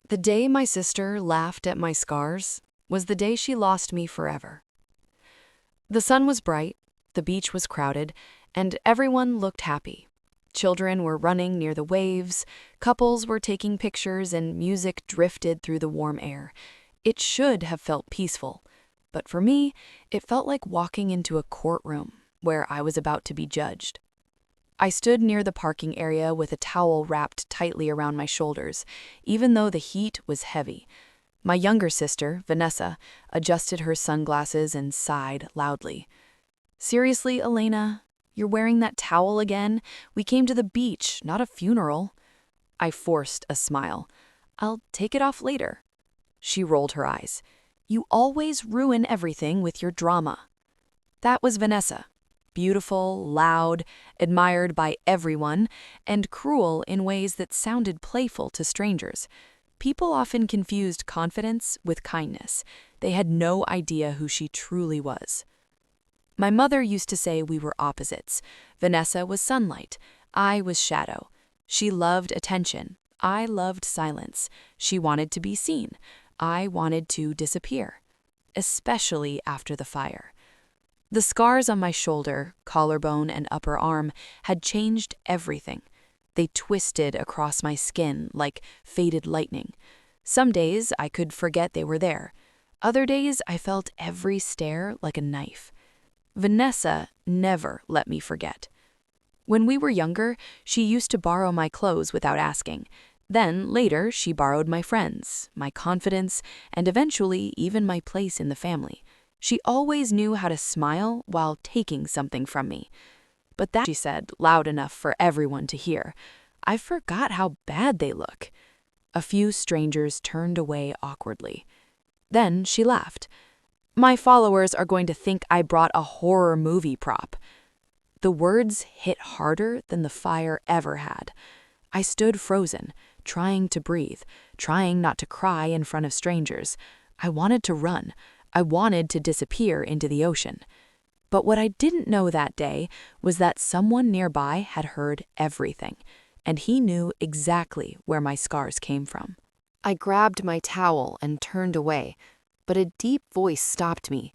The day my sister laughed at my scars was the day she lost me forever. The sun was bright, the beach was crowded, and everyone looked happy. Children were running near the waves, couples were taking pictures, and music drifted through the warm air. It should have felt peaceful, but for me, it felt like walking into a courtroom where I was about to be judged. I stood near the parking area with a towel wrapped tightly around my shoulders, even though the heat was heavy. My younger sister, Vanessa, adjusted her sunglasses and sighed loudly. "Seriously, Elena? You're wearing that towel again? We came to the beach, not a funeral." I forced a smile. "I'll take it off later." She rolled her eyes. "You always ruin everything with your drama." That was Vanessa. Beautiful, loud, admired by everyone, and cruel in ways that sounded playful to strangers. People often confused confidence with kindness. They had no idea who she truly was. My mother used to say we were opposites. Vanessa was sunlight. I was shadow. She loved attention. I loved silence. She wanted to be seen. I wanted to disappear, especially after the fire. The scars on my shoulder, collarbone, and upper arm had changed everything. They twisted across my skin like faded lightning. Some days I could forget they were there. Other days I felt every stare like a knife. Vanessa never let me forget. When we were younger, she used to borrow my clothes without asking. Then, later, she borrowed my friends, my confidence, and eventually even my place in the family. She always knew how to smile while taking something from me. But that, she said, loud enough for everyone to hear. I forgot how bad they look. A few strangers turned away awkwardly. Then she laughed. "My followers are going to think I brought a horror movie prop." The words hit harder than the fire ever had. I stood frozen, trying to breathe, trying not to cry in front of strangers. I wanted to run. I wanted to disappear into the ocean. But what I didn't know that day was that someone nearby had heard everything, and he knew exactly where my scars came from. I grabbed my towel and turned away, but a deep voice stopped me.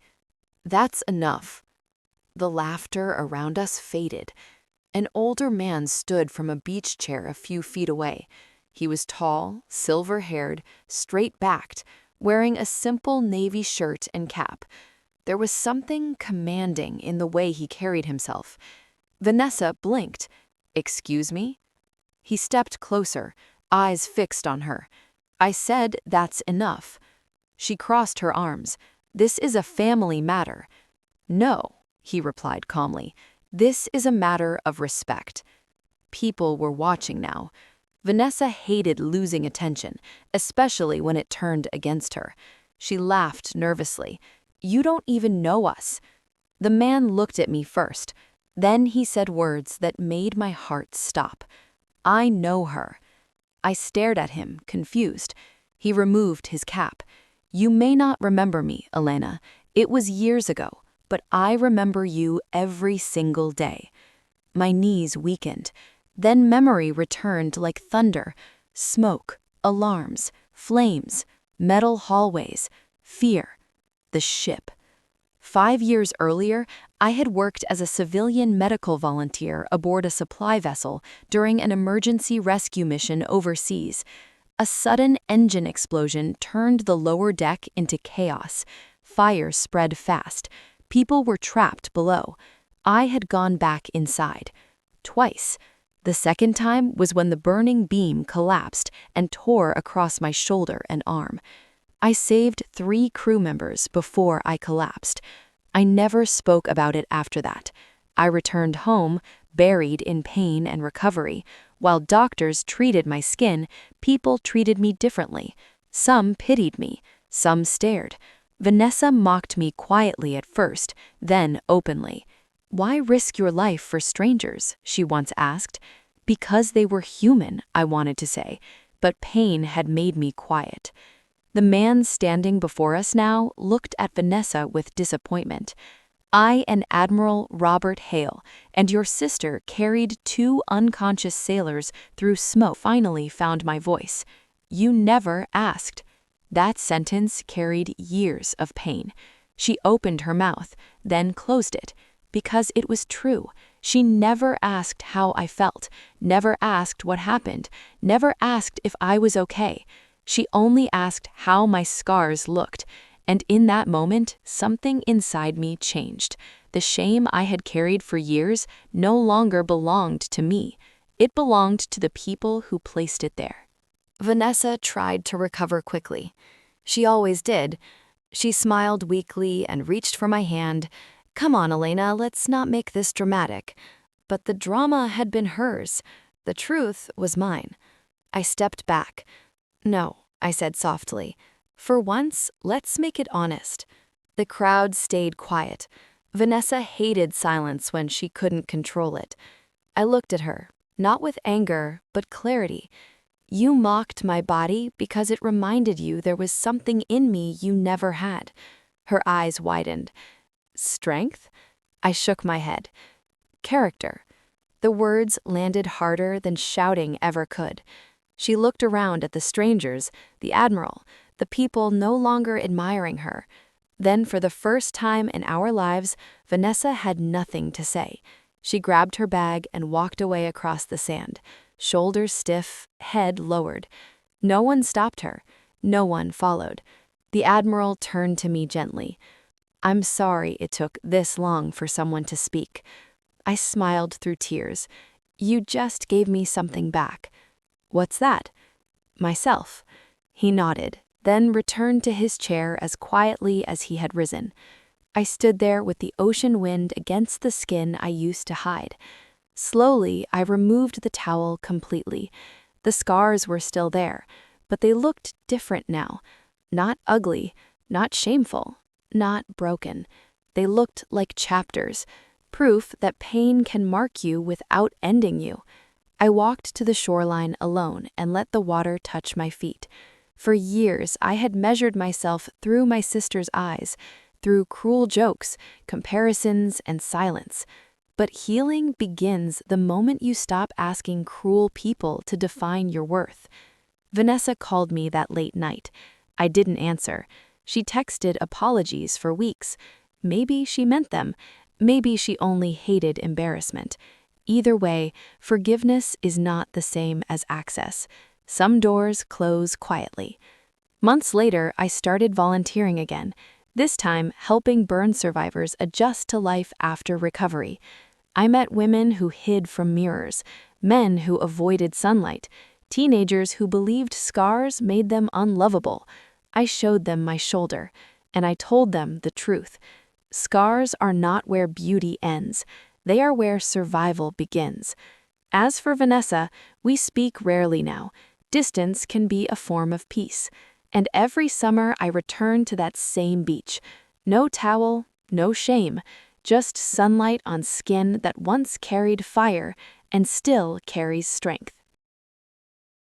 "That's enough." The laughter around us faded. An older man stood from a beach chair a few feet away. He was tall, silver-haired, straight-backed, wearing a simple navy shirt and cap. There was something commanding in the way he carried himself. Vanessa blinked. "Excuse me?" He stepped closer, eyes fixed on her. I said, "That's enough." She crossed her arms. "This is a family matter." "No," he replied calmly. "This is a matter of respect." People were watching now. Vanessa hated losing attention, especially when it turned against her. She laughed nervously. "You don't even know us." The man looked at me first. Then he said words that made my heart stop. "I know her." I stared at him, confused. He removed his cap. "You may not remember me, Elena. It was years ago, but I remember you every single day." My knees weakened. Then memory returned like thunder. Smoke, alarms, flames, metal hallways, fear. The ship. 5 years earlier, I had worked as a civilian medical volunteer aboard a supply vessel during an emergency rescue mission overseas. A sudden engine explosion turned the lower deck into chaos. Fire spread fast. People were trapped below. I had gone back inside. Twice. The second time was when the burning beam collapsed and tore across my shoulder and arm. I saved 3 crew members before I collapsed. I never spoke about it after that. I returned home, buried in pain and recovery. While doctors treated my skin, people treated me differently. Some pitied me, some stared. Vanessa mocked me quietly at first, then openly. "Why risk your life for strangers?" she once asked. "Because they were human," I wanted to say, but pain had made me quiet. The man standing before us now looked at Vanessa with disappointment. "I and Admiral Robert Hale and your sister carried 2 unconscious sailors through smoke." Finally found my voice. "You never asked." That sentence carried years of pain. She opened her mouth, then closed it, because it was true. She never asked how I felt, never asked what happened, never asked if I was okay. She only asked how my scars looked, and in that moment, something inside me changed. The shame I had carried for years no longer belonged to me. It belonged to the people who placed it there. Vanessa tried to recover quickly. She always did. She smiled weakly and reached for my hand. "Come on, Elena, let's not make this dramatic." But the drama had been hers. The truth was mine. I stepped back. "No," I said softly. "For once, let's make it honest." The crowd stayed quiet. Vanessa hated silence when she couldn't control it. I looked at her, not with anger, but clarity. "You mocked my body because it reminded you there was something in me you never had." Her eyes widened. "Strength?" I shook my head. "Character." The words landed harder than shouting ever could. She looked around at the strangers, the admiral, the people no longer admiring her. Then, for the first time in our lives, Vanessa had nothing to say. She grabbed her bag and walked away across the sand, shoulders stiff, head lowered. No one stopped her. No one followed. The admiral turned to me gently. "I'm sorry it took this long for someone to speak." I smiled through tears. "You just gave me something back." "What's that?" "Myself." He nodded, then returned to his chair as quietly as he had risen. I stood there with the ocean wind against the skin I used to hide. Slowly, I removed the towel completely. The scars were still there, but they looked different now. Not ugly, not shameful, not broken. They looked like chapters, proof that pain can mark you without ending you. I walked to the shoreline alone and let the water touch my feet. For years, I had measured myself through my sister's eyes, through cruel jokes, comparisons, and silence. But healing begins the moment you stop asking cruel people to define your worth. Vanessa called me that late night. I didn't answer. She texted apologies for weeks. Maybe she meant them. Maybe she only hated embarrassment. Either way, forgiveness is not the same as access. Some doors close quietly. Months later, I started volunteering again, this time helping burn survivors adjust to life after recovery. I met women who hid from mirrors, men who avoided sunlight, teenagers who believed scars made them unlovable. I showed them my shoulder, and I told them the truth. Scars are not where beauty ends. They are where survival begins. As for Vanessa, we speak rarely now. Distance can be a form of peace. And every summer I return to that same beach. No towel, no shame, just sunlight on skin that once carried fire and still carries strength.